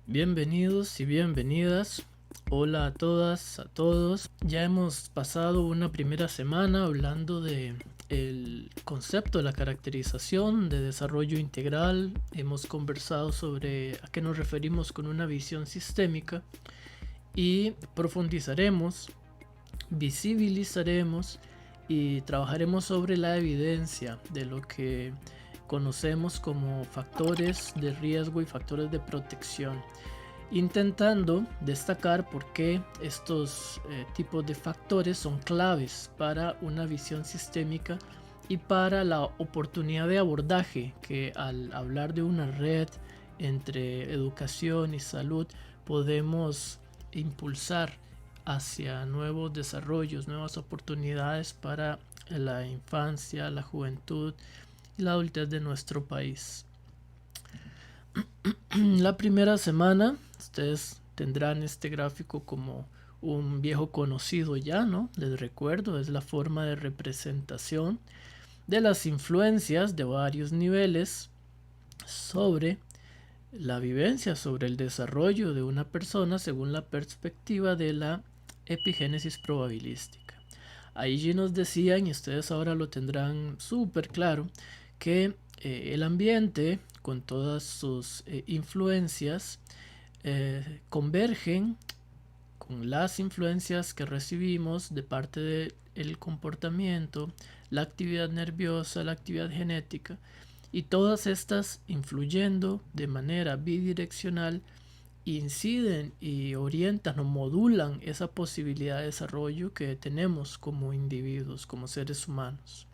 Bienvenidos y bienvenidas. Hola a todas, a todos. Ya hemos pasado una primera semana hablando de el concepto de la caracterización de desarrollo integral. Hemos conversado sobre a qué nos referimos con una visión sistémica y profundizaremos, visibilizaremos y trabajaremos sobre la evidencia de lo que conocemos como factores de riesgo y factores de protección, intentando destacar por qué estos tipos de factores son claves para una visión sistémica y para la oportunidad de abordaje que, al hablar de una red entre educación y salud, podemos impulsar hacia nuevos desarrollos, nuevas oportunidades para la infancia, la juventud y la adultez de nuestro país. La primera semana ustedes tendrán este gráfico como un viejo conocido ya, ¿no? Les recuerdo, es la forma de representación de las influencias de varios niveles sobre la vivencia, sobre el desarrollo de una persona según la perspectiva de la epigénesis probabilística. Allí nos decían, y ustedes ahora lo tendrán súper claro, que el ambiente con todas sus influencias convergen con las influencias que recibimos de parte del comportamiento, la actividad nerviosa, la actividad genética, y todas estas influyendo de manera bidireccional inciden y orientan o modulan esa posibilidad de desarrollo que tenemos como individuos, como seres humanos.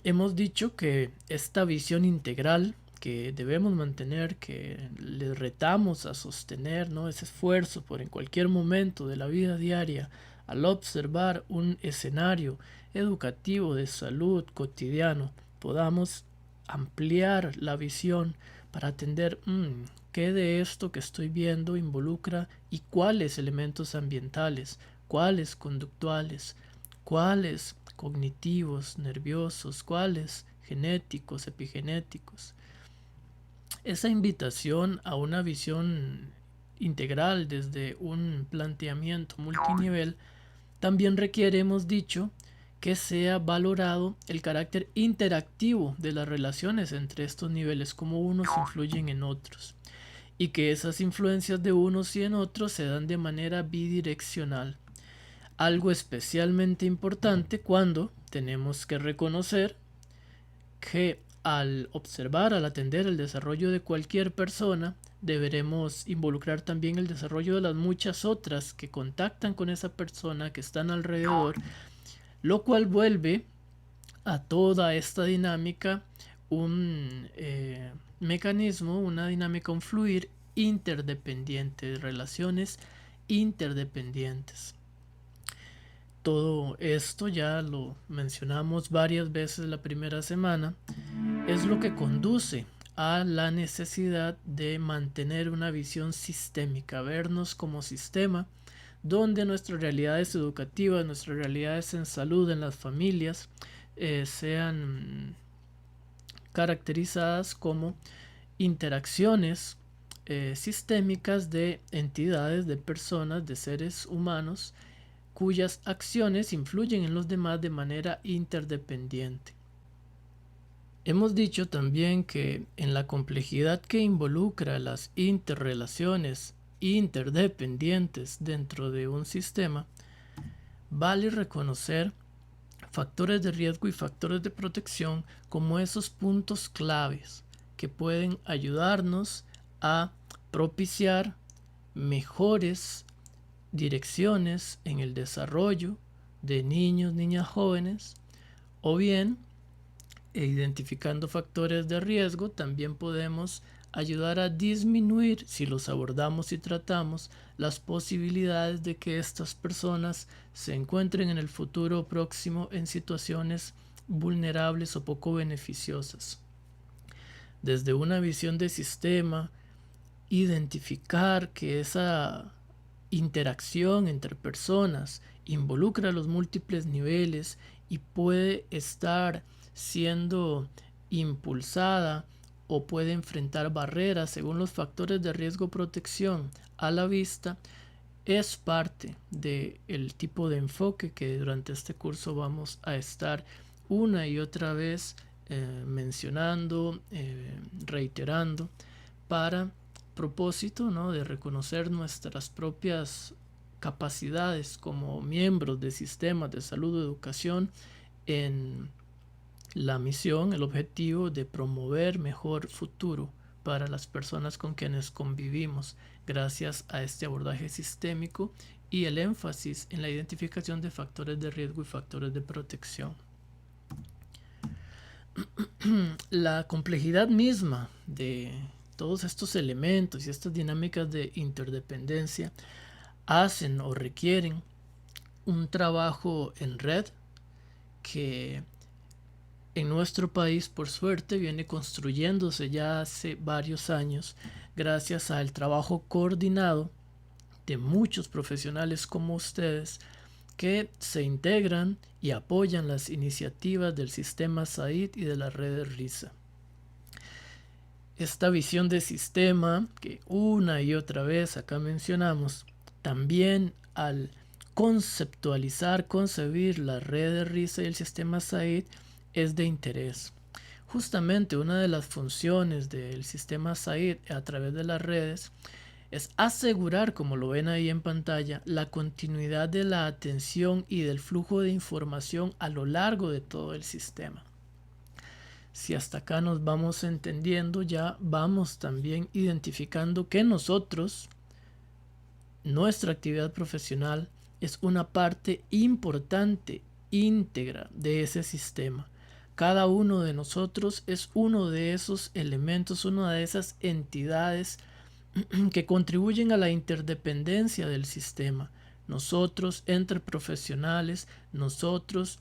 Hemos dicho que esta visión integral que debemos mantener, que le retamos a sostener, ¿no? Ese esfuerzo por en cualquier momento de la vida diaria, al observar un escenario educativo de salud cotidiano, podamos ampliar la visión para atender qué de esto que estoy viendo involucra y cuáles elementos ambientales, cuáles conductuales, cuáles cognitivos, nerviosos, cuáles genéticos, epigenéticos. Esa invitación a una visión integral desde un planteamiento multinivel también requiere, hemos dicho, que sea valorado el carácter interactivo de las relaciones entre estos niveles, cómo unos influyen en otros, y que esas influencias de unos y en otros se dan de manera bidireccional. Algo especialmente importante cuando tenemos que reconocer que al observar, al atender el desarrollo de cualquier persona, deberemos involucrar también el desarrollo de las muchas otras que contactan con esa persona, que están alrededor, lo cual vuelve a toda esta dinámica un mecanismo, una dinámica, un fluir interdependiente, de relaciones interdependientes. Todo esto ya lo mencionamos varias veces la primera semana, es lo que conduce a la necesidad de mantener una visión sistémica, vernos como sistema, donde nuestras realidades educativas, nuestras realidades en salud, en las familias, sean caracterizadas como interacciones sistémicas de entidades, de personas, de seres humanos, cuyas acciones influyen en los demás de manera interdependiente. Hemos dicho también que en la complejidad que involucra las interrelaciones interdependientes dentro de un sistema, vale reconocer factores de riesgo y factores de protección como esos puntos claves que pueden ayudarnos a propiciar mejores direcciones en el desarrollo de niños, niñas, jóvenes, o bien identificando factores de riesgo también podemos ayudar a disminuir, si los abordamos y tratamos, las posibilidades de que estas personas se encuentren en el futuro próximo en situaciones vulnerables o poco beneficiosas. Desde una visión de sistema, identificar que esa interacción entre personas involucra los múltiples niveles y puede estar siendo impulsada o puede enfrentar barreras según los factores de riesgo protección a la vista, es parte del tipo de enfoque que durante este curso vamos a estar una y otra vez mencionando, reiterando, para propósito, ¿no?, de reconocer nuestras propias capacidades como miembros de sistemas de salud o educación en la misión, el objetivo de promover mejor futuro para las personas con quienes convivimos gracias a este abordaje sistémico y el énfasis en la identificación de factores de riesgo y factores de protección. La complejidad misma de todos estos elementos y estas dinámicas de interdependencia hacen o requieren un trabajo en red que en nuestro país, por suerte, viene construyéndose ya hace varios años gracias al trabajo coordinado de muchos profesionales como ustedes que se integran y apoyan las iniciativas del sistema SAID y de la red RISA. Esta visión de sistema que una y otra vez acá mencionamos, también al conceptualizar, concebir la red de RISA y el sistema SAID, es de interés. Justamente una de las funciones del sistema SAID a través de las redes es asegurar, como lo ven ahí en pantalla, la continuidad de la atención y del flujo de información a lo largo de todo el sistema. Si hasta acá nos vamos entendiendo, ya vamos también identificando que nosotros, nuestra actividad profesional, es una parte importante, íntegra de ese sistema. Cada uno de nosotros es uno de esos elementos, una de esas entidades que contribuyen a la interdependencia del sistema. Nosotros entre profesionales, nosotros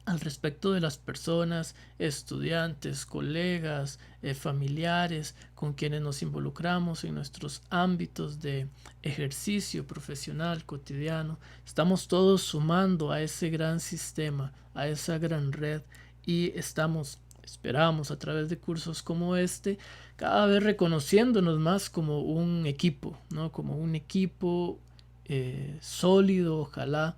al respecto de las personas, estudiantes, colegas, familiares con quienes nos involucramos en nuestros ámbitos de ejercicio profesional cotidiano. Estamos todos sumando a ese gran sistema, a esa gran red, y esperamos a través de cursos como este, cada vez reconociéndonos más como un equipo, ¿no? Como un equipo sólido, ojalá,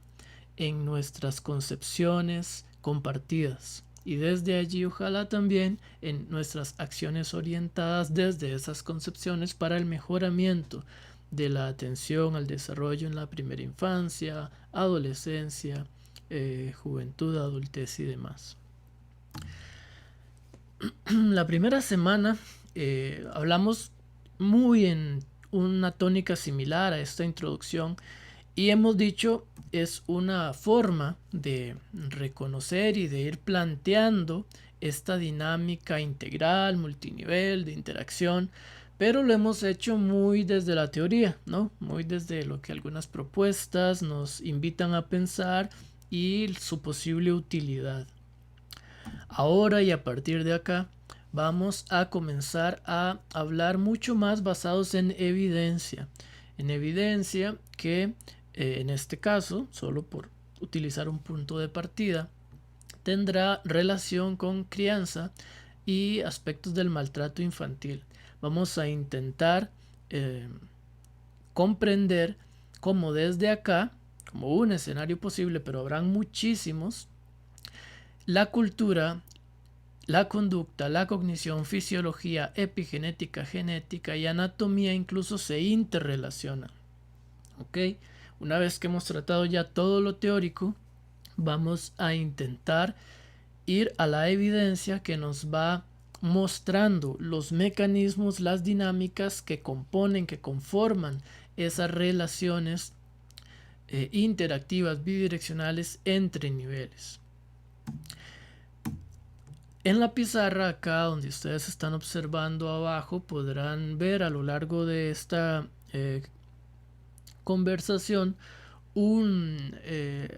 en nuestras concepciones compartidas. Y desde allí, ojalá también en nuestras acciones orientadas desde esas concepciones para el mejoramiento de la atención al desarrollo en la primera infancia, adolescencia, juventud, adultez y demás. La primera semana hablamos muy en una tónica similar a esta introducción y hemos dicho es una forma de reconocer y de ir planteando esta dinámica integral, multinivel, de interacción, pero lo hemos hecho muy desde la teoría, ¿no? Muy desde lo que algunas propuestas nos invitan a pensar y su posible utilidad. Ahora y a partir de acá vamos a comenzar a hablar mucho más basados en evidencia que en este caso, solo por utilizar un punto de partida, tendrá relación con crianza y aspectos del maltrato infantil. Vamos a intentar comprender cómo desde acá, como un escenario posible, pero habrán muchísimos, la cultura, la conducta, la cognición, fisiología, epigenética, genética y anatomía incluso se interrelacionan. ¿Ok? Una vez que hemos tratado ya todo lo teórico, vamos a intentar ir a la evidencia que nos va mostrando los mecanismos, las dinámicas que componen, que conforman esas relaciones interactivas bidireccionales entre niveles. En la pizarra acá donde ustedes están observando abajo podrán ver a lo largo de esta conversación un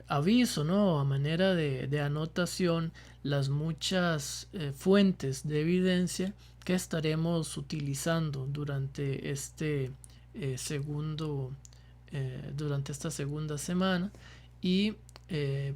aviso, ¿no? A manera de anotación, las muchas fuentes de evidencia que estaremos utilizando durante durante esta segunda semana. Y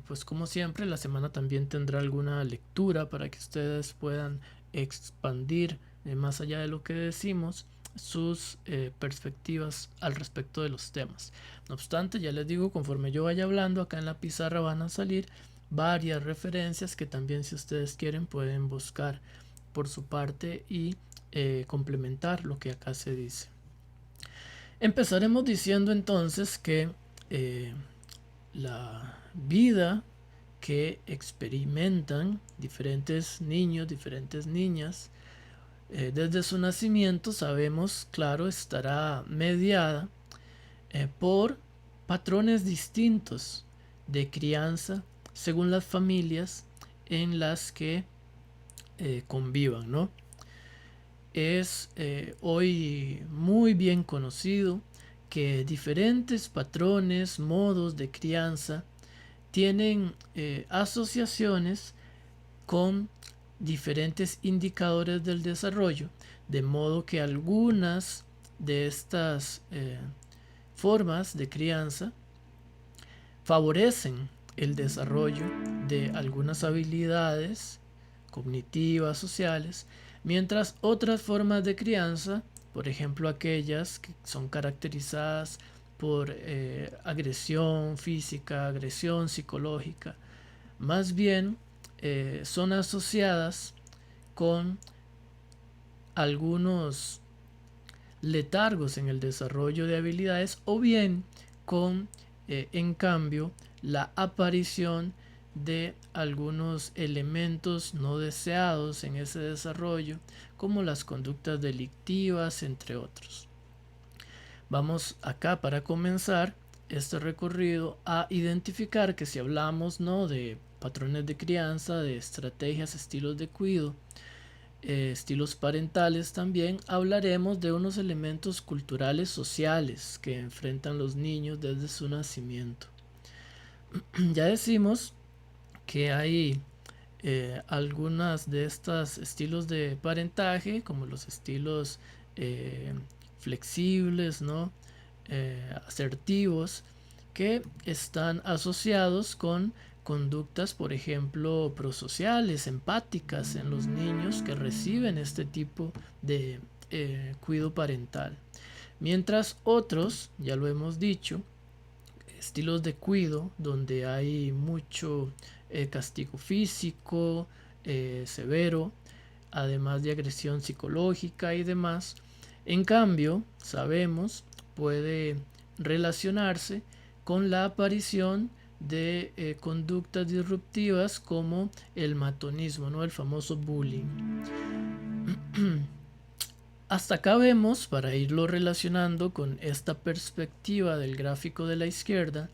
pues como siempre la semana también tendrá alguna lectura para que ustedes puedan expandir más allá de lo que decimos, sus perspectivas al respecto de los temas. No obstante, ya les digo, conforme yo vaya hablando, acá en la pizarra van a salir varias referencias que también, si ustedes quieren, pueden buscar por su parte y complementar lo que acá se dice. Empezaremos diciendo entonces que la vida que experimentan diferentes niños, diferentes niñas, desde su nacimiento, sabemos, claro, estará mediada por patrones distintos de crianza según las familias en las que convivan, ¿no? Es hoy muy bien conocido que diferentes patrones, modos de crianza tienen asociaciones con diferentes indicadores del desarrollo, de modo que algunas de estas formas de crianza favorecen el desarrollo de algunas habilidades cognitivas, sociales, mientras otras formas de crianza, por ejemplo aquellas que son caracterizadas por agresión física, agresión psicológica, más bien son asociadas con algunos letargos en el desarrollo de habilidades, o bien con en cambio la aparición de algunos elementos no deseados en ese desarrollo, como las conductas delictivas, entre otros. Vamos acá, para comenzar este recorrido, a identificar que si hablamos, ¿no?, de patrones de crianza, de estrategias, estilos de cuidado, estilos parentales, también hablaremos de unos elementos culturales sociales que enfrentan los niños desde su nacimiento. Ya decimos que hay algunas de estos estilos de parentaje, como los estilos flexibles, ¿no?, asertivos, que están asociados con conductas, por ejemplo, prosociales, empáticas en los niños que reciben este tipo de cuidado parental. Mientras otros, ya lo hemos dicho, estilos de cuidado donde hay mucho castigo físico severo, además de agresión psicológica y demás, en cambio, sabemos, puede relacionarse con la aparición de conductas disruptivas como el matonismo, ¿no?, el famoso bullying. Hasta acá vemos, para irlo relacionando con esta perspectiva del gráfico de la izquierda,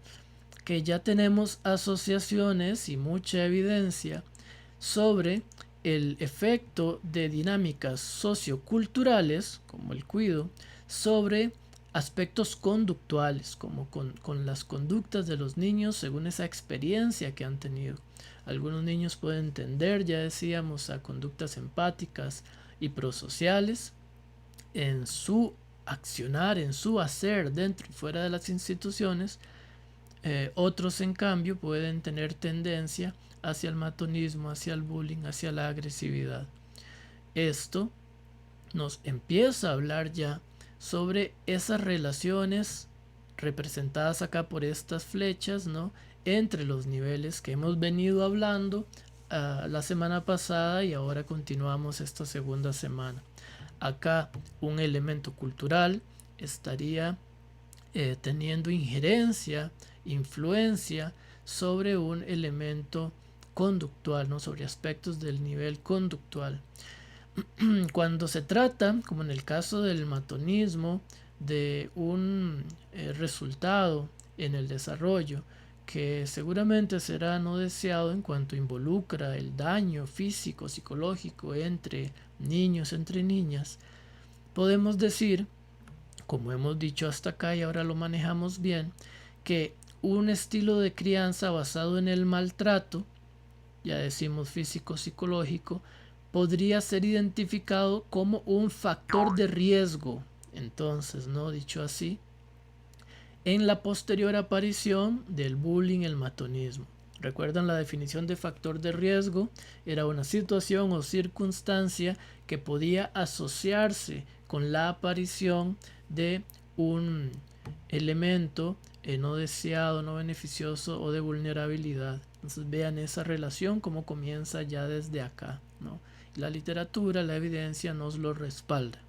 que ya tenemos asociaciones y mucha evidencia sobre el efecto de dinámicas socioculturales, como el cuidado, sobre aspectos conductuales, como con las conductas de los niños según esa experiencia que han tenido. Algunos niños pueden tender, ya decíamos, a conductas empáticas y prosociales en su accionar, en su hacer dentro y fuera de las instituciones. Otros, en cambio, pueden tener tendencia hacia el matonismo, hacia el bullying, hacia la agresividad. Esto nos empieza a hablar ya sobre esas relaciones representadas acá por estas flechas, ¿no?, entre los niveles que hemos venido hablando la semana pasada, y ahora continuamos esta segunda semana. Acá un elemento cultural estaría teniendo injerencia, influencia sobre un elemento conductual, ¿no?, sobre aspectos del nivel conductual. Cuando se trata, como en el caso del matonismo, de un resultado en el desarrollo que seguramente será no deseado en cuanto involucra el daño físico, psicológico entre niños, entre niñas, podemos decir, como hemos dicho hasta acá y ahora lo manejamos bien, que un estilo de crianza basado en el maltrato, ya decimos físico, psicológico, podría ser identificado como un factor de riesgo. Entonces, ¿no?, dicho así, en la posterior aparición del bullying, el matonismo. ¿Recuerdan la definición de factor de riesgo? Era una situación o circunstancia que podía asociarse con la aparición de un elemento no deseado, no beneficioso o de vulnerabilidad. Entonces vean esa relación como comienza ya desde acá, ¿no? La literatura, la evidencia nos lo respalda.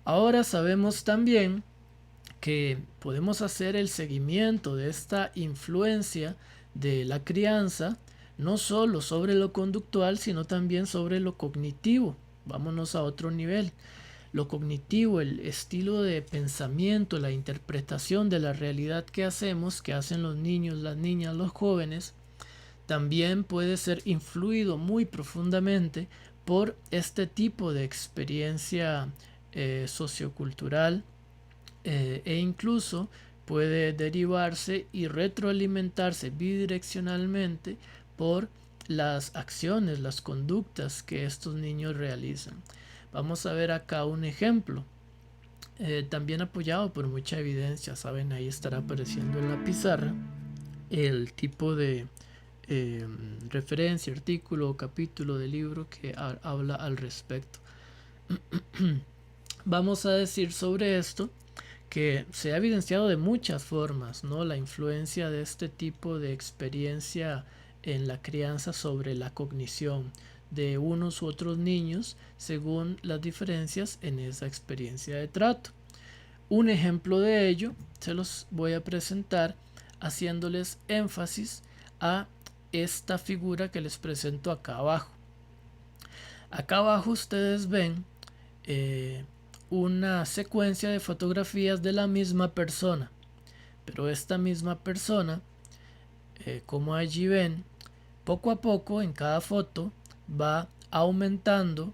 Ahora sabemos también que podemos hacer el seguimiento de esta influencia de la crianza, no solo sobre lo conductual, sino también sobre lo cognitivo. Vámonos a otro nivel. Lo cognitivo, el estilo de pensamiento, la interpretación de la realidad que hacemos, que hacen los niños, las niñas, los jóvenes, también puede ser influido muy profundamente por este tipo de experiencia sociocultural e incluso puede derivarse y retroalimentarse bidireccionalmente por las acciones, las conductas que estos niños realizan. Vamos a ver acá un ejemplo, también apoyado por mucha evidencia. Saben, ahí estará apareciendo en la pizarra el tipo de referencia, artículo o capítulo de libro que habla al respecto. Vamos a decir sobre esto que se ha evidenciado de muchas formas, ¿no? La influencia de este tipo de experiencia en la crianza sobre la cognición de unos u otros niños según las diferencias en esa experiencia de trato. Un ejemplo de ello se los voy a presentar haciéndoles énfasis a esta figura que les presento acá abajo. Acá abajo ustedes ven una secuencia de fotografías de la misma persona, pero esta misma persona, como allí ven, poco a poco en cada foto va aumentando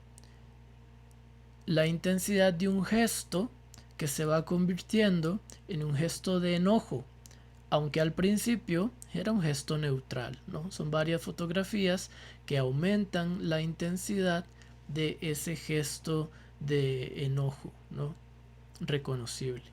la intensidad de un gesto que se va convirtiendo en un gesto de enojo, aunque al principio era un gesto neutral, ¿no? Son varias fotografías que aumentan la intensidad de ese gesto de enojo, ¿no? Reconocible.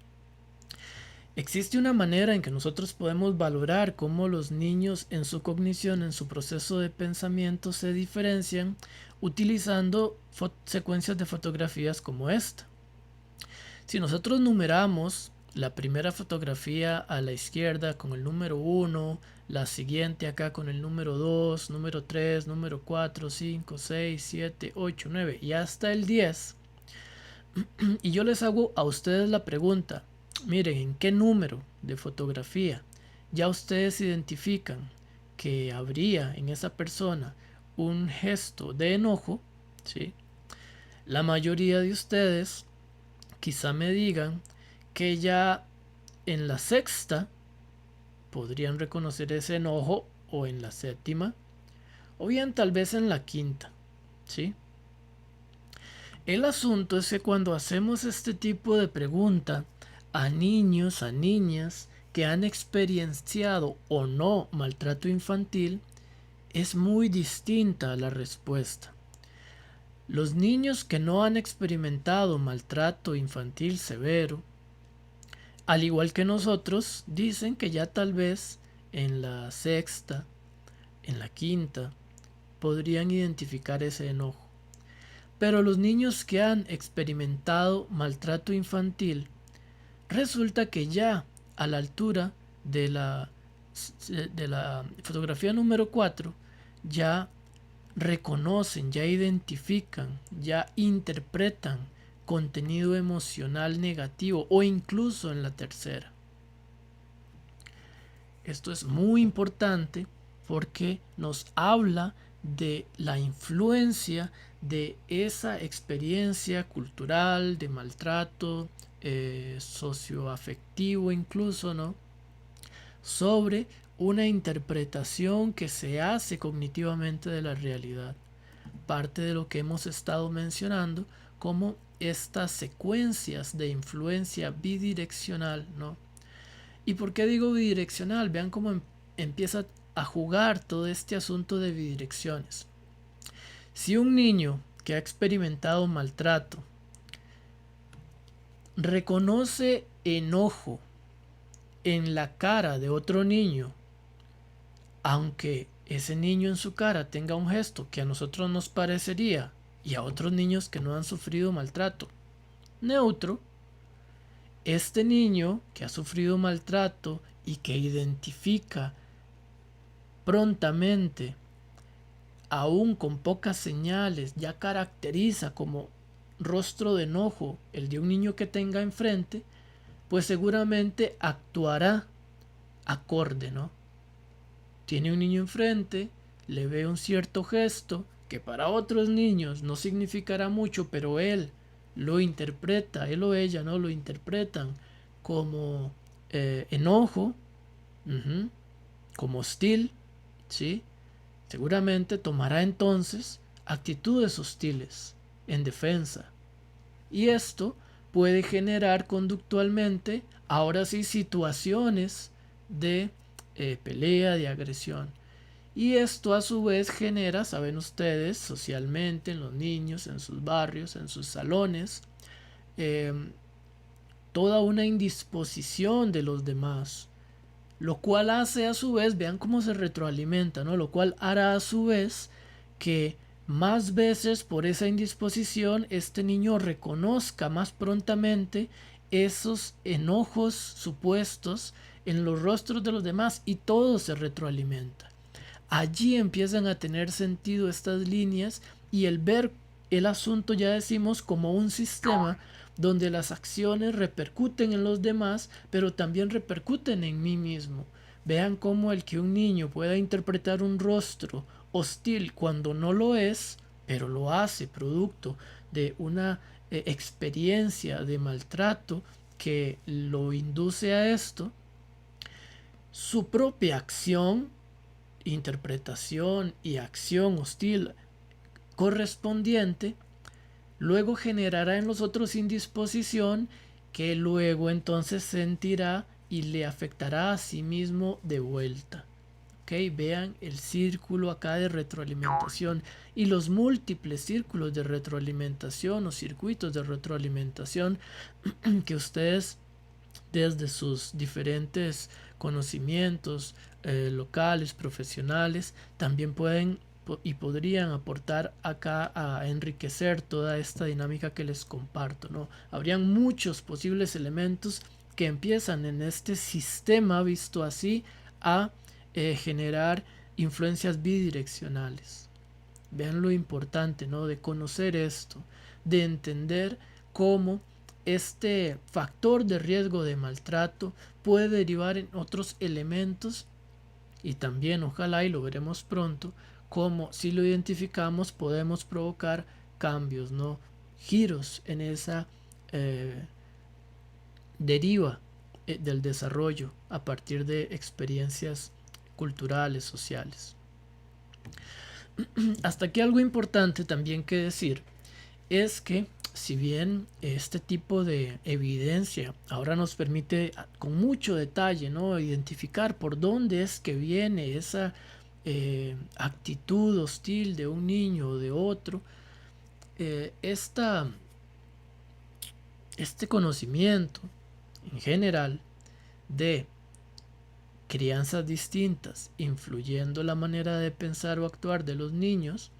Existe una manera en que nosotros podemos valorar cómo los niños en su cognición, en su proceso de pensamiento se diferencian utilizando secuencias de fotografías como esta. Si nosotros numeramos la primera fotografía a la izquierda con el número 1, la siguiente acá con el número 2, número 3, número 4, 5, 6, 7, 8, 9 y hasta el 10, y yo les hago a ustedes la pregunta, miren, ¿en qué número de fotografía ya ustedes identifican que habría en esa persona un gesto de enojo? ¿Sí? La mayoría de ustedes quizá me digan que ya en la sexta podrían reconocer ese enojo, o en la séptima, o bien tal vez en la quinta, ¿sí? El asunto es que cuando hacemos este tipo de pregunta a niños, a niñas que han experienciado o no maltrato infantil, es muy distinta la respuesta. Los niños que no han experimentado maltrato infantil severo, al igual que nosotros, dicen que ya tal vez en la sexta, en la quinta, podrían identificar ese enojo. Pero los niños que han experimentado maltrato infantil, resulta que ya a la altura de la fotografía número 4, ya reconocen, ya identifican, ya interpretan contenido emocional negativo, o incluso en la tercera. Esto es muy importante porque nos habla de la influencia de esa experiencia cultural de maltrato socioafectivo incluso, ¿no? Sobre una interpretación que se hace cognitivamente de la realidad. Parte de lo que hemos estado mencionando como estas secuencias de influencia bidireccional, ¿no? ¿Y por qué digo bidireccional? Vean cómo empieza a jugar todo este asunto de bidirecciones. Si un niño que ha experimentado maltrato reconoce enojo en la cara de otro niño aunque ese niño en su cara tenga un gesto que a nosotros nos parecería y a otros niños que no han sufrido maltrato neutro, este niño que ha sufrido maltrato y que identifica prontamente, aún con pocas señales, ya caracteriza como rostro de enojo el de un niño que tenga enfrente, pues seguramente actuará acorde, ¿no? Tiene un niño enfrente, le ve un cierto gesto que para otros niños no significará mucho, pero él lo interpreta, él o ella no lo interpretan como enojo, ujú, como hostil, ¿sí? Seguramente tomará entonces actitudes hostiles en defensa. Y esto puede generar conductualmente, ahora sí, situaciones de pelea, de agresión. Y esto a su vez genera, saben ustedes, socialmente en los niños, en sus barrios, en sus salones, eh, toda una indisposición de los demás, lo cual hace a su vez, vean cómo se retroalimenta, ¿no? Lo cual hará a su vez que más veces por esa indisposición este niño reconozca más prontamente esos enojos supuestos en los rostros de los demás y todo se retroalimenta. Allí empiezan a tener sentido estas líneas y el ver el asunto, ya decimos, como un sistema donde las acciones repercuten en los demás, pero también repercuten en mí mismo. Vean cómo el que un niño pueda interpretar un rostro hostil cuando no lo es, pero lo hace producto de una experiencia de maltrato que lo induce a esto, su propia acción, interpretación y acción hostil correspondiente, luego generará en los otros indisposición que luego entonces sentirá y le afectará a sí mismo de vuelta. ¿Ok? Vean el círculo acá de retroalimentación y los múltiples círculos de retroalimentación o circuitos de retroalimentación que ustedes desde sus diferentes conocimientos locales, profesionales, también pueden y podrían aportar acá a enriquecer toda esta dinámica que les comparto, ¿no? Habrían muchos posibles elementos que empiezan en este sistema visto así a generar influencias bidireccionales. Vean lo importante, ¿no? De conocer esto, de entender cómo este factor de riesgo de maltrato puede derivar en otros elementos y también, ojalá, y lo veremos pronto, cómo si lo identificamos podemos provocar cambios, ¿no? Giros en esa eh, deriva del desarrollo a partir de experiencias culturales, sociales. Hasta aquí algo importante también que decir es que si bien este tipo de evidencia ahora nos permite con mucho detalle, ¿no?, identificar por dónde es que viene esa actitud hostil de un niño o de otro, eh, esta, este conocimiento en general de crianzas distintas influyendo la manera de pensar o actuar de los niños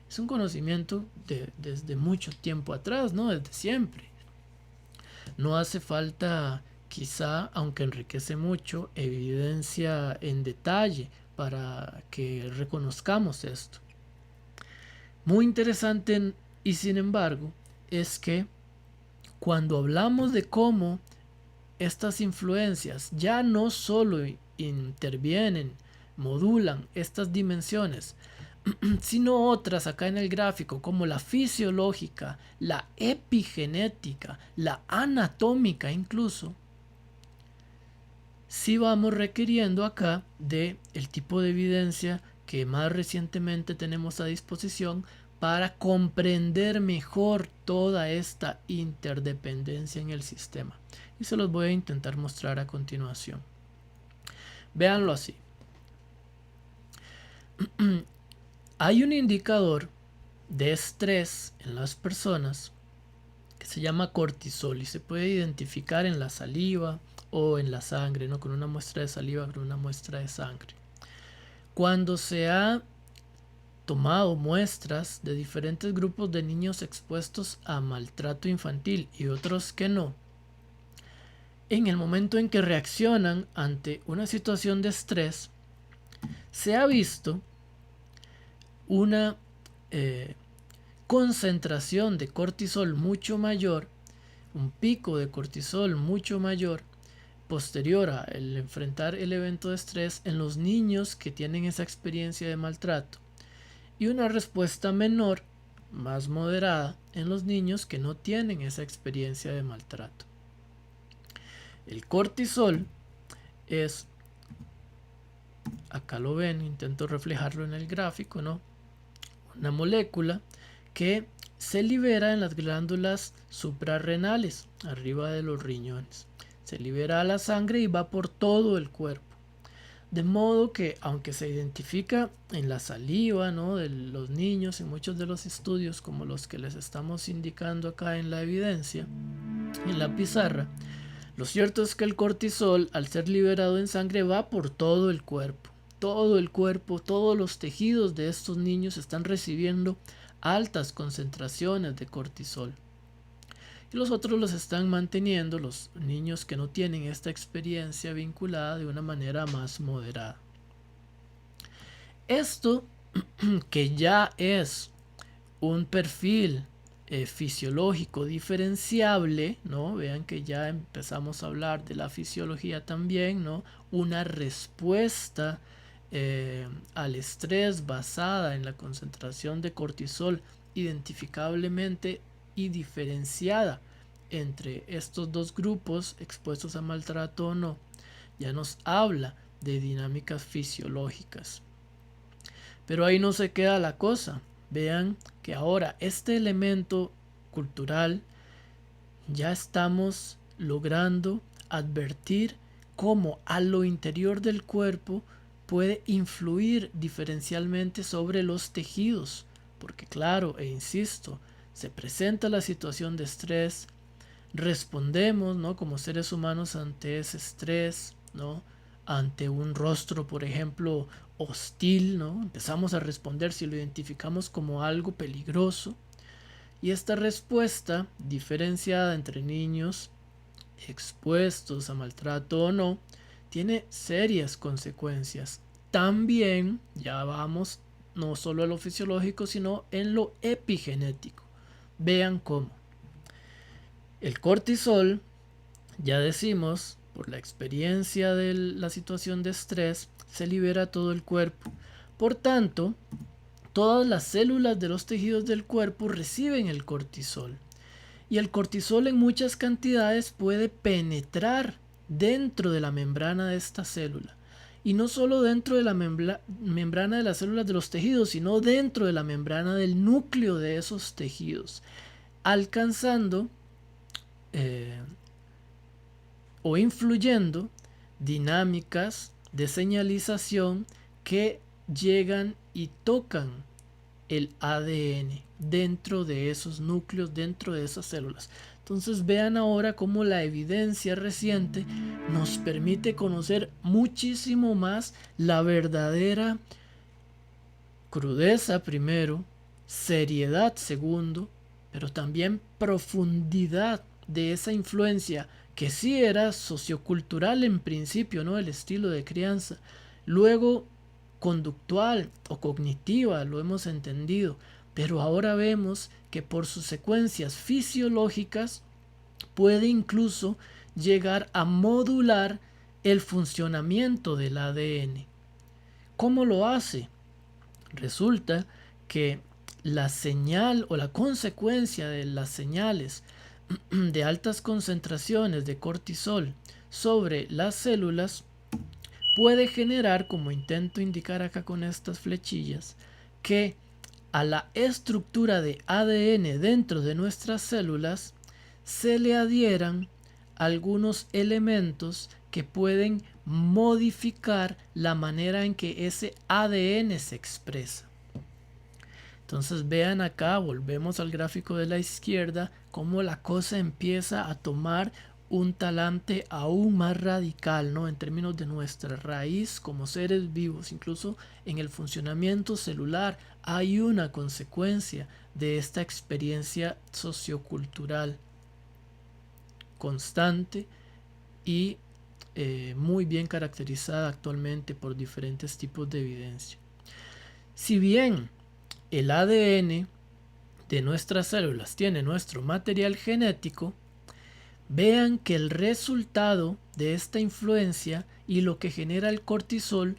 es un conocimiento desde mucho tiempo atrás, ¿no? Desde siempre. No hace falta, quizá, aunque enriquece mucho, evidencia en detalle para que reconozcamos esto. Muy interesante y sin embargo es que cuando hablamos de cómo estas influencias ya no solo intervienen, modulan estas dimensiones, sino otras acá en el gráfico como la fisiológica, la epigenética, la anatómica incluso, sí vamos requiriendo acá de el tipo de evidencia que más recientemente tenemos a disposición para comprender mejor toda esta interdependencia en el sistema. Y se los voy a intentar mostrar a continuación. Véanlo así. Hay un indicador de estrés en las personas que se llama cortisol y se puede identificar en la saliva o en la sangre, ¿no? Con una muestra de saliva, con una muestra de sangre. Cuando se ha tomado muestras de diferentes grupos de niños expuestos a maltrato infantil y otros que no, en el momento en que reaccionan ante una situación de estrés, se ha visto una concentración de cortisol mucho mayor, un pico de cortisol mucho mayor posterior a el enfrentar el evento de estrés en los niños que tienen esa experiencia de maltrato, y una respuesta menor, más moderada, en los niños que no tienen esa experiencia de maltrato. El cortisol es, acá lo ven, intento reflejarlo en el gráfico, ¿no? Una molécula que se libera en las glándulas suprarrenales, arriba de los riñones. Se libera a la sangre y va por todo el cuerpo. De modo que, aunque se identifica en la saliva, ¿no?, de los niños en muchos de los estudios, como los que les estamos indicando acá en la evidencia, en la pizarra, lo cierto es que el cortisol, al ser liberado en sangre, va por todo el cuerpo. Todo el cuerpo, todos los tejidos de estos niños están recibiendo altas concentraciones de cortisol. Y los otros los están manteniendo, los niños que no tienen esta experiencia vinculada, de una manera más moderada. Esto, que ya es un perfil fisiológico diferenciable, ¿no? Vean que ya empezamos a hablar de la fisiología también, ¿no? Una respuesta al estrés basada en la concentración de cortisol identificablemente y diferenciada entre estos dos grupos expuestos a maltrato o no, ya nos habla de dinámicas fisiológicas. Pero ahí no se queda la cosa. Vean que ahora este elemento cultural ya estamos logrando advertir cómo a lo interior del cuerpo puede influir diferencialmente sobre los tejidos, porque claro, e insisto, se presenta la situación de estrés, respondemos, ¿no?, como seres humanos ante ese estrés, ¿no?, ante un rostro, por ejemplo, hostil, ¿no? Empezamos a responder si lo identificamos como algo peligroso, y esta respuesta diferenciada entre niños expuestos a maltrato o no tiene serias consecuencias. También ya vamos no solo a lo fisiológico, sino en lo epigenético. Vean cómo el cortisol, ya decimos, por la experiencia de la situación de estrés, se libera a todo el cuerpo. Por tanto, todas las células de los tejidos del cuerpo reciben el cortisol. Y el cortisol en muchas cantidades puede penetrar dentro de la membrana de esta célula. Y no solo dentro de la membrana de las células de los tejidos, sino dentro de la membrana del núcleo de esos tejidos, alcanzando o influyendo dinámicas de señalización que llegan y tocan el ADN dentro de esos núcleos, dentro de esas células. Entonces vean ahora cómo la evidencia reciente nos permite conocer muchísimo más la verdadera crudeza primero, seriedad segundo, pero también profundidad de esa influencia que sí era sociocultural en principio, ¿no?, el estilo de crianza, luego conductual o cognitiva, lo hemos entendido, pero ahora vemos que por sus secuencias fisiológicas puede incluso llegar a modular el funcionamiento del ADN. ¿Cómo lo hace? Resulta que la señal o la consecuencia de las señales de altas concentraciones de cortisol sobre las células puede generar, como intento indicar acá con estas flechillas, que a la estructura de ADN dentro de nuestras células se le adhieran algunos elementos que pueden modificar la manera en que ese ADN se expresa. Entonces vean acá, volvemos al gráfico de la izquierda, cómo la cosa empieza a tomar un talante aún más radical, ¿no? En términos de nuestra raíz como seres vivos, incluso en el funcionamiento celular hay una consecuencia de esta experiencia sociocultural constante y muy bien caracterizada actualmente por diferentes tipos de evidencia. Si bien el ADN de nuestras células tiene nuestro material genético, vean que el resultado de esta influencia y lo que genera el cortisol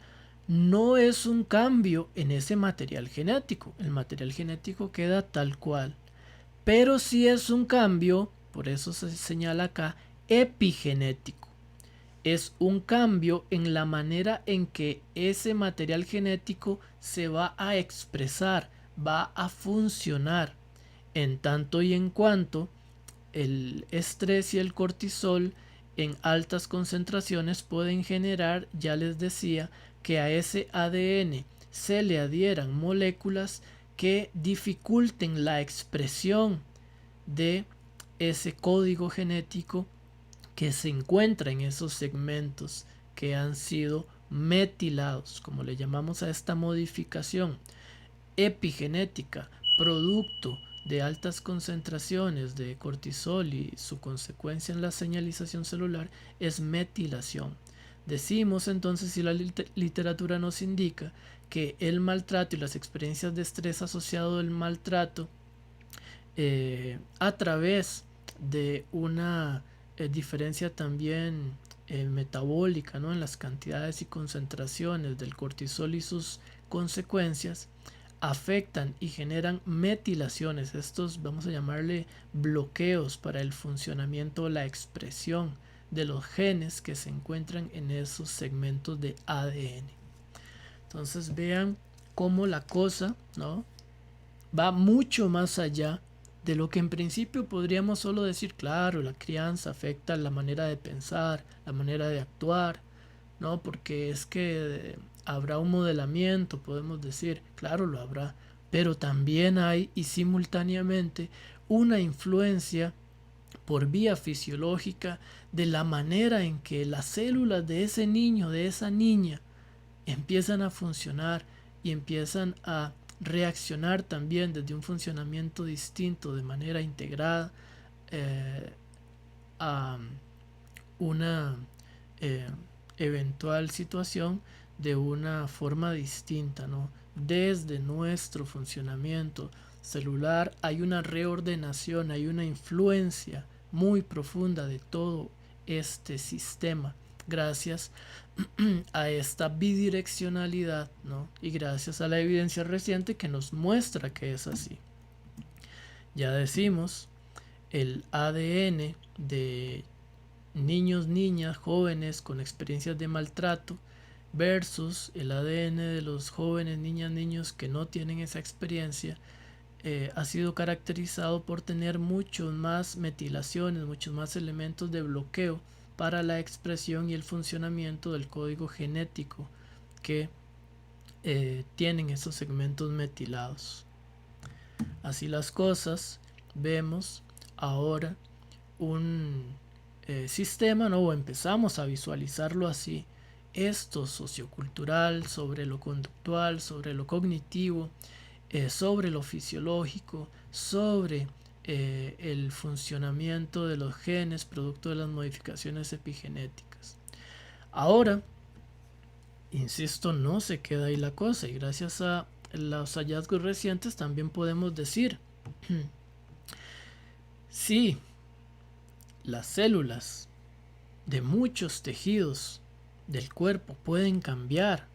no es un cambio en ese material genético. El material genético queda tal cual. Pero sí es un cambio, por eso se señala acá, epigenético. Es un cambio en la manera en que ese material genético se va a expresar, va a funcionar, en tanto y en cuanto el estrés y el cortisol en altas concentraciones pueden generar, ya les decía, que a ese ADN se le adhieran moléculas que dificulten la expresión de ese código genético que se encuentra en esos segmentos que han sido metilados, como le llamamos a esta modificación epigenética, producto de altas concentraciones de cortisol y su consecuencia en la señalización celular es metilación. Decimos entonces, si la literatura nos indica que el maltrato y las experiencias de estrés asociado al maltrato a través de una diferencia también metabólica, ¿no? En las cantidades y concentraciones del cortisol y sus consecuencias, afectan y generan metilaciones. Estos vamos a llamarle bloqueos para el funcionamiento o la expresión de los genes que se encuentran en esos segmentos de ADN. Entonces vean cómo la cosa, ¿no?, va mucho más allá de lo que en principio podríamos solo decir. Claro, la crianza afecta la manera de pensar, la manera de actuar, ¿no? Porque es que habrá un modelamiento, podemos decir, claro, lo habrá, pero también hay y simultáneamente una influencia por vía fisiológica de la manera en que las células de ese niño, de esa niña, empiezan a funcionar y empiezan a reaccionar también desde un funcionamiento distinto, de manera integrada, a una eh, eventual situación de una forma distinta, ¿no? Desde nuestro funcionamiento celular hay una reordenación, hay una influencia muy profunda de todo este sistema gracias a esta bidireccionalidad, ¿no? Y gracias a la evidencia reciente que nos muestra que es así. Ya decimos, el ADN de niños, niñas, jóvenes con experiencias de maltrato versus el ADN de los jóvenes, niñas, niños que no tienen esa experiencia, ha sido caracterizado por tener muchos más metilaciones, muchos más elementos de bloqueo para la expresión y el funcionamiento del código genético que tienen esos segmentos metilados. Así las cosas, vemos ahora un sistema, ¿no? O empezamos a visualizarlo así, esto sociocultural, sobre lo conductual, sobre lo cognitivo, sobre lo fisiológico, sobre el funcionamiento de los genes producto de las modificaciones epigenéticas. Ahora, insisto, no se queda ahí la cosa, y gracias a los hallazgos recientes también podemos decir, sí, las células de muchos tejidos del cuerpo pueden cambiar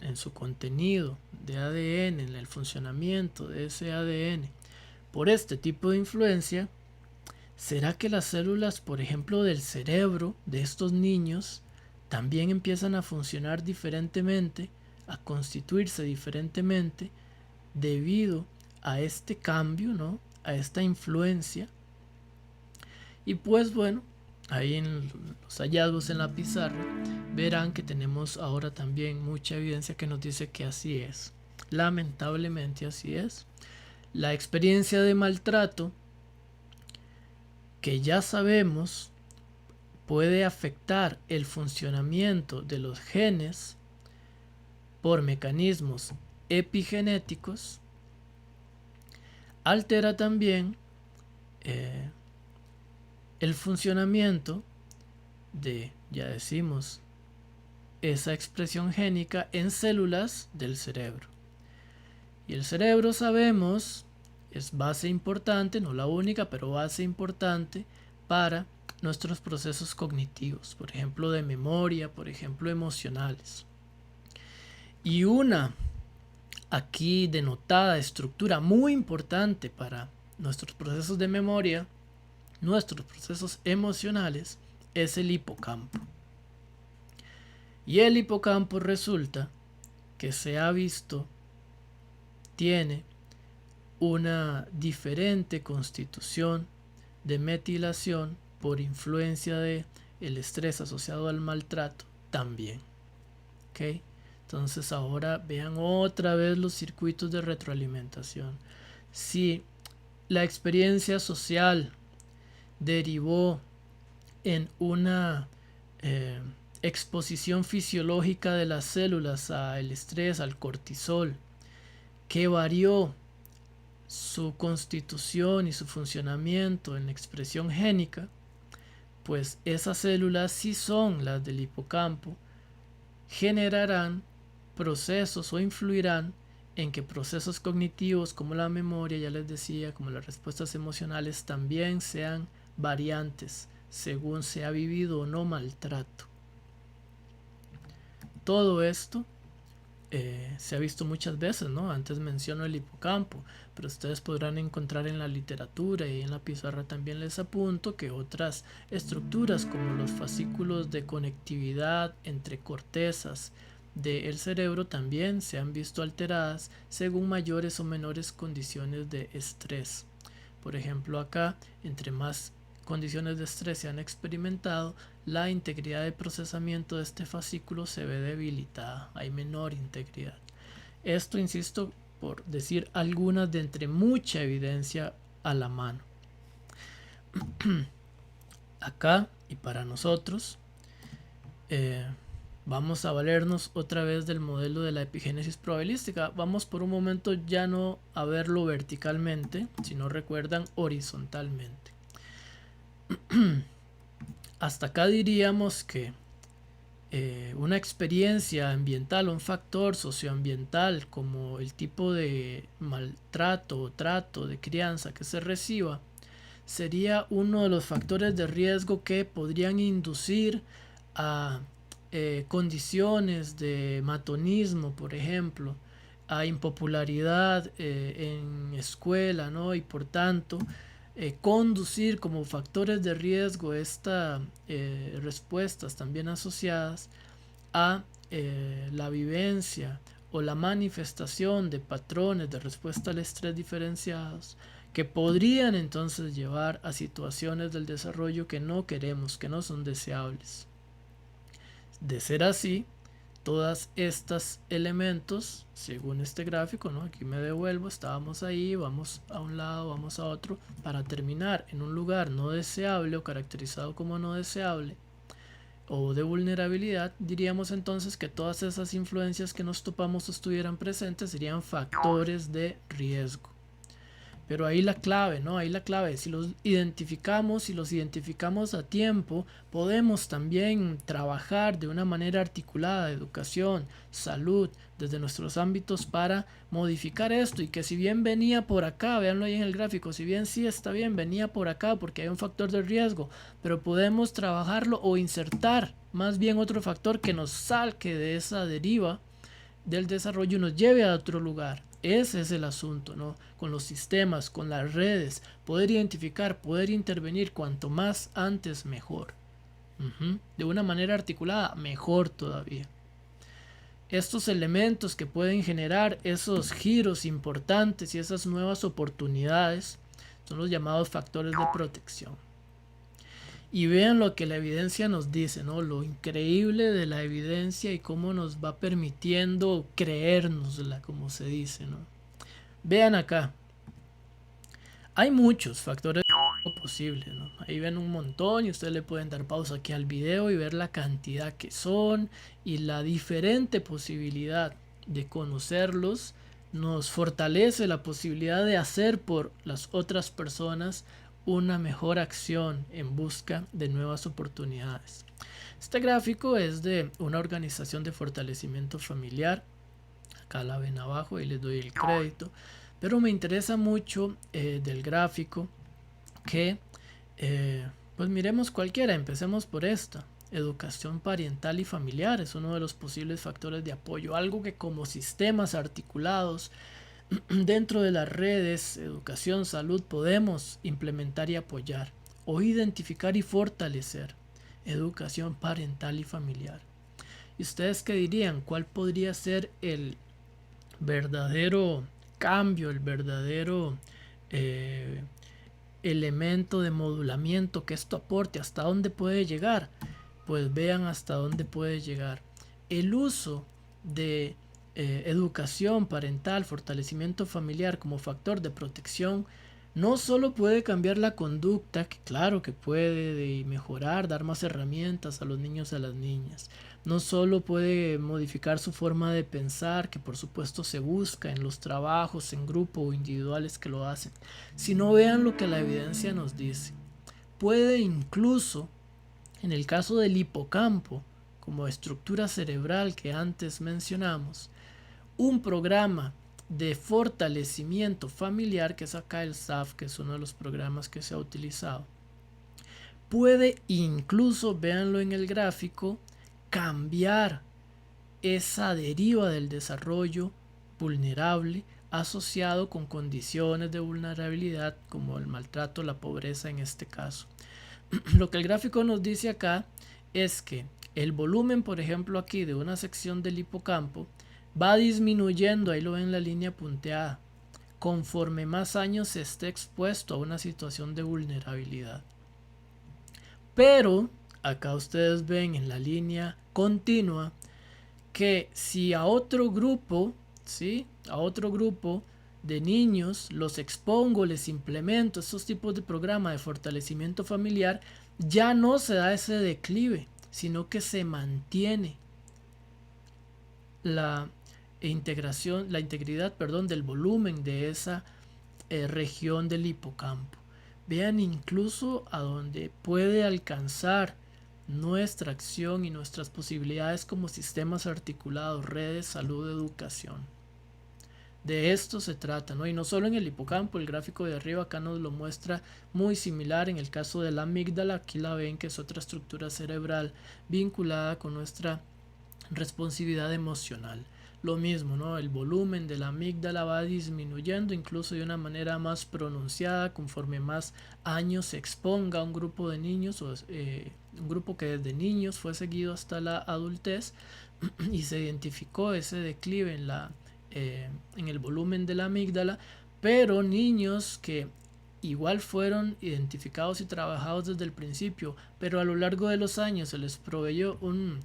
en su contenido de ADN, en el funcionamiento de ese ADN por este tipo de influencia. ¿Será que las células, por ejemplo, del cerebro de estos niños también empiezan a funcionar diferentemente, a constituirse diferentemente debido a este cambio, ¿no?, a esta influencia? Y pues bueno, ahí en los hallazgos en la pizarra verán que tenemos ahora también mucha evidencia que nos dice que así es. Lamentablemente así es. La experiencia de maltrato que ya sabemos puede afectar el funcionamiento de los genes por mecanismos epigenéticos, altera también el funcionamiento de, ya decimos, esa expresión génica en células del cerebro. Y el cerebro, sabemos, es base importante, no la única, pero base importante para nuestros procesos cognitivos, por ejemplo de memoria, por ejemplo emocionales. Y una aquí denotada estructura muy importante para nuestros procesos de memoria, nuestros procesos emocionales, es el hipocampo. Y el hipocampo resulta que se ha visto tiene una diferente constitución de metilación por influencia de el estrés asociado al maltrato también. ¿Okay? Entonces ahora vean otra vez los circuitos de retroalimentación. Si la experiencia social derivó en una exposición fisiológica de las células al estrés, al cortisol, que varió su constitución y su funcionamiento en expresión génica, pues esas células, si son las del hipocampo, generarán procesos o influirán en que procesos cognitivos como la memoria, ya les decía, como las respuestas emocionales, también sean variantes según se ha vivido o no maltrato. Todo esto se ha visto muchas veces, ¿no? Antes menciono el hipocampo, pero ustedes podrán encontrar en la literatura y en la pizarra también les apunto que otras estructuras como los fascículos de conectividad entre cortezas del cerebro también se han visto alteradas según mayores o menores condiciones de estrés. Por ejemplo, acá, entre más condiciones de estrés se han experimentado, la integridad de procesamiento de este fascículo se ve debilitada, hay menor integridad. Esto, insisto, por decir algunas de entre mucha evidencia a la mano. Acá y para nosotros vamos a valernos otra vez del modelo de la epigénesis probabilística. Vamos por un momento ya no a verlo verticalmente, sino recuerdan horizontalmente. Hasta acá diríamos que una experiencia ambiental, un factor socioambiental como el tipo de maltrato o trato de crianza que se reciba, sería uno de los factores de riesgo que podrían inducir a condiciones de matonismo, por ejemplo, a impopularidad en escuela, ¿no? Y por tanto conducir como factores de riesgo estas respuestas también asociadas a la vivencia o la manifestación de patrones de respuesta al estrés diferenciados que podrían entonces llevar a situaciones del desarrollo que no queremos, que no son deseables. De ser así, todas estos elementos, según este gráfico, ¿no? Aquí me devuelvo, estábamos ahí, vamos a un lado, vamos a otro, para terminar en un lugar no deseable o caracterizado como no deseable o de vulnerabilidad, diríamos entonces que todas esas influencias que nos topamos estuvieran presentes serían factores de riesgo. Pero ahí la clave, ¿no? Ahí la clave, si los identificamos a tiempo, podemos también trabajar de una manera articulada, educación, salud, desde nuestros ámbitos para modificar esto y que si bien venía por acá, véanlo ahí en el gráfico, si bien sí está bien, venía por acá porque hay un factor de riesgo, pero podemos trabajarlo o insertar más bien otro factor que nos saque de esa deriva del desarrollo y nos lleve a otro lugar. Ese es el asunto, ¿no? Con los sistemas, con las redes, poder identificar, poder intervenir, cuanto más antes mejor. De una manera articulada, mejor todavía. Estos elementos que pueden generar esos giros importantes y esas nuevas oportunidades son los llamados factores de protección. Y vean lo que la evidencia nos dice, ¿no? Lo increíble de la evidencia y cómo nos va permitiendo creérnosla, como se dice, ¿no? Vean acá. Hay muchos factores posible, ¿no? Ahí ven un montón y ustedes le pueden dar pausa aquí al video y ver la cantidad que son y la diferente posibilidad de conocerlos nos fortalece la posibilidad de hacer por las otras personas una mejor acción en busca de nuevas oportunidades. Este gráfico es de una organización de fortalecimiento familiar. Acá la ven abajo y les doy el crédito. Pero me interesa mucho del gráfico que, pues miremos cualquiera. Empecemos por esta. Educación parental y familiar es uno de los posibles factores de apoyo. Algo que como sistemas articulados dentro de las redes, educación, salud, podemos implementar y apoyar. O identificar y fortalecer. Educación parental y familiar. ¿Y ustedes qué dirían? ¿Cuál podría ser el verdadero cambio, el verdadero elemento de modulamiento que esto aporte? ¿Hasta dónde puede llegar? Pues vean hasta dónde puede llegar. El uso de educación parental, fortalecimiento familiar como factor de protección no solo puede cambiar la conducta, que claro que puede mejorar, dar más herramientas a los niños y a las niñas. No solo puede modificar su forma de pensar, que por supuesto se busca en los trabajos en grupo o individuales que lo hacen, sino vean lo que la evidencia nos dice. Puede incluso, en el caso del hipocampo, como estructura cerebral que antes mencionamos, un programa de fortalecimiento familiar, que es acá el SAF, que es uno de los programas que se ha utilizado, puede incluso, véanlo en el gráfico, cambiar esa deriva del desarrollo vulnerable asociado con condiciones de vulnerabilidad como el maltrato, la pobreza en este caso. Lo que el gráfico nos dice acá es que el volumen, por ejemplo, aquí de una sección del hipocampo va disminuyendo, ahí lo ven en la línea punteada, conforme más años se esté expuesto a una situación de vulnerabilidad. Pero acá ustedes ven en la línea continua que si a otro grupo, ¿sí? A otro grupo de niños los expongo, les implemento estos tipos de programa de fortalecimiento familiar, ya no se da ese declive, sino que se mantiene la integración, la integridad, perdón, del volumen de esa región del hipocampo. Vean incluso a dónde puede alcanzar nuestra acción y nuestras posibilidades como sistemas articulados, redes, salud, educación. De esto se trata, ¿no? Y no solo en el hipocampo, el gráfico de arriba acá nos lo muestra muy similar en el caso de la amígdala. Aquí la ven, que es otra estructura cerebral vinculada con nuestra responsividad emocional. Lo mismo, ¿no? El volumen de la amígdala va disminuyendo incluso de una manera más pronunciada conforme más años se exponga a un grupo de niños o un grupo que desde niños fue seguido hasta la adultez y se identificó ese declive en el volumen de la amígdala, pero niños que igual fueron identificados y trabajados desde el principio, pero a lo largo de los años se les proveyó un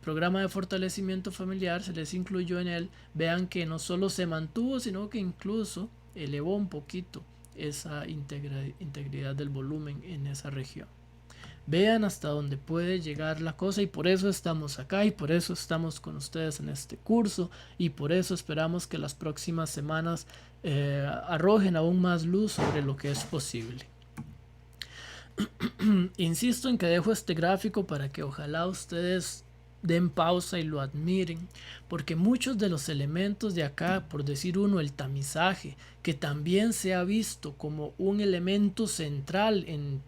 programa de fortalecimiento familiar, se les incluyó en él. Vean que no solo se mantuvo, sino que incluso elevó un poquito esa integridad del volumen en esa región. Vean hasta dónde puede llegar la cosa, y por eso estamos acá y por eso estamos con ustedes en este curso, y por eso esperamos que las próximas semanas arrojen aún más luz sobre lo que es posible. Insisto en que dejo este gráfico para que ojalá ustedes den pausa y lo admiren, porque muchos de los elementos de acá, por decir uno, el tamizaje, que también se ha visto como un elemento central en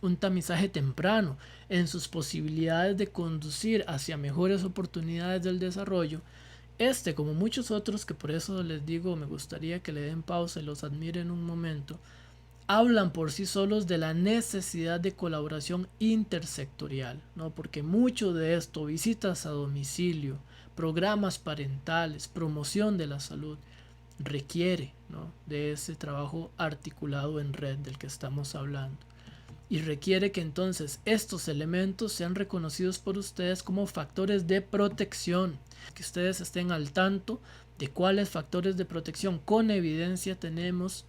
un tamizaje temprano, en sus posibilidades de conducir hacia mejores oportunidades del desarrollo, como muchos otros, que por eso les digo, me gustaría que le den pausa y los admiren un momento, hablan por sí solos de la necesidad de colaboración intersectorial, ¿no? Porque mucho de esto, visitas a domicilio, programas parentales, promoción de la salud, requiere, ¿no?, de ese trabajo articulado en red del que estamos hablando. Y requiere que entonces estos elementos sean reconocidos por ustedes como factores de protección, que ustedes estén al tanto de cuáles factores de protección con evidencia tenemos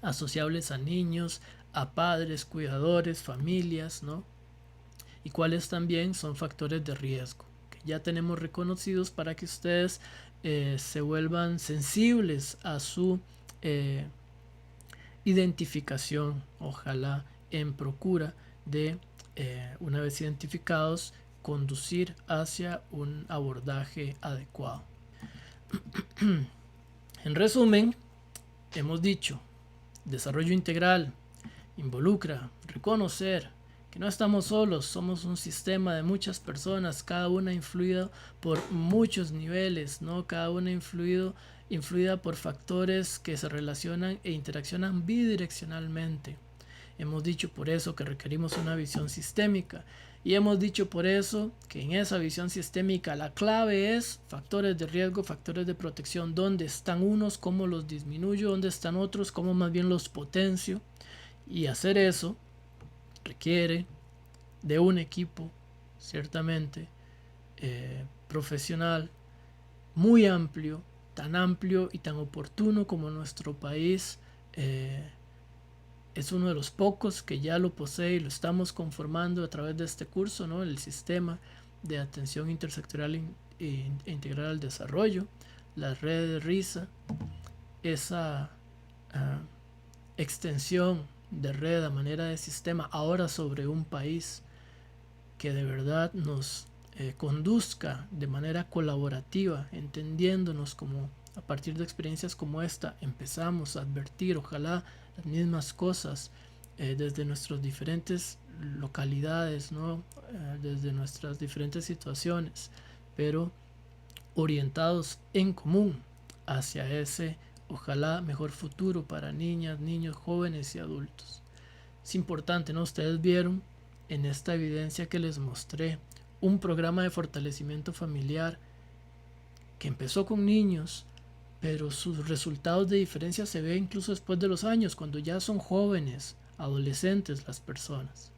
asociables a niños, a padres, cuidadores, familias, ¿no? Y cuáles también son factores de riesgo, que ya tenemos reconocidos para que ustedes se vuelvan sensibles a su eh, identificación, ojalá en procura de, una vez identificados, conducir hacia un abordaje adecuado. En resumen, hemos dicho, desarrollo integral involucra reconocer que no estamos solos, somos un sistema de muchas personas, cada una influida por muchos niveles, ¿no? Cada una influida por factores que se relacionan e interaccionan bidireccionalmente. Hemos dicho por eso que requerimos una visión sistémica y hemos dicho por eso que en esa visión sistémica la clave es factores de riesgo, factores de protección, dónde están unos, cómo los disminuyo, dónde están otros, cómo más bien los potencio. Y hacer eso requiere de un equipo ciertamente profesional muy amplio, tan amplio y tan oportuno como nuestro país es uno de los pocos que ya lo posee y lo estamos conformando a través de este curso, ¿no? El sistema de atención intersectorial e integral al desarrollo, la red de RISA, esa extensión de red a manera de sistema ahora sobre un país que de verdad nos conduzca de manera colaborativa, entendiéndonos como a partir de experiencias como esta empezamos a advertir ojalá las mismas cosas desde nuestras diferentes localidades, ¿no? Desde nuestras diferentes situaciones, pero orientados en común hacia ese ojalá mejor futuro para niñas, niños, jóvenes y adultos. Es importante, ¿no? Ustedes vieron en esta evidencia que les mostré un programa de fortalecimiento familiar que empezó con niños, pero sus resultados de diferencia se ven incluso después de los años, cuando ya son jóvenes, adolescentes las personas.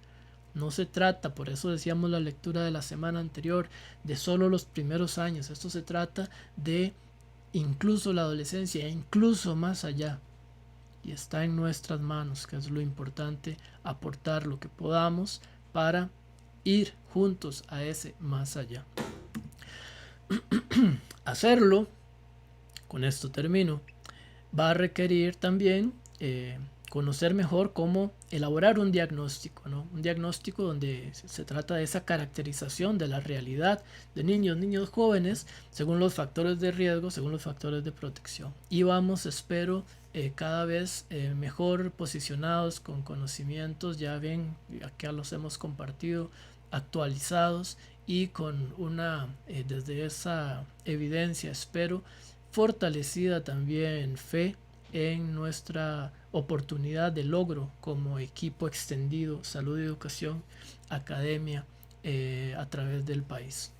No se trata, por eso decíamos la lectura de la semana anterior, de solo los primeros años. Esto se trata de incluso la adolescencia e incluso más allá. Y está en nuestras manos, que es lo importante, aportar lo que podamos para ir juntos a ese más allá. Hacerlo, con esto termino, va a requerir también conocer mejor cómo elaborar un diagnóstico, ¿no? Un diagnóstico donde se trata de esa caracterización de la realidad de niños jóvenes, según los factores de riesgo, según los factores de protección. Y vamos, espero, cada vez mejor posicionados con conocimientos, ya ven, acá los hemos compartido, actualizados y con una, desde esa evidencia, espero, fortalecida también fe en nuestra oportunidad de logro como equipo extendido, salud y educación, academia a través del país.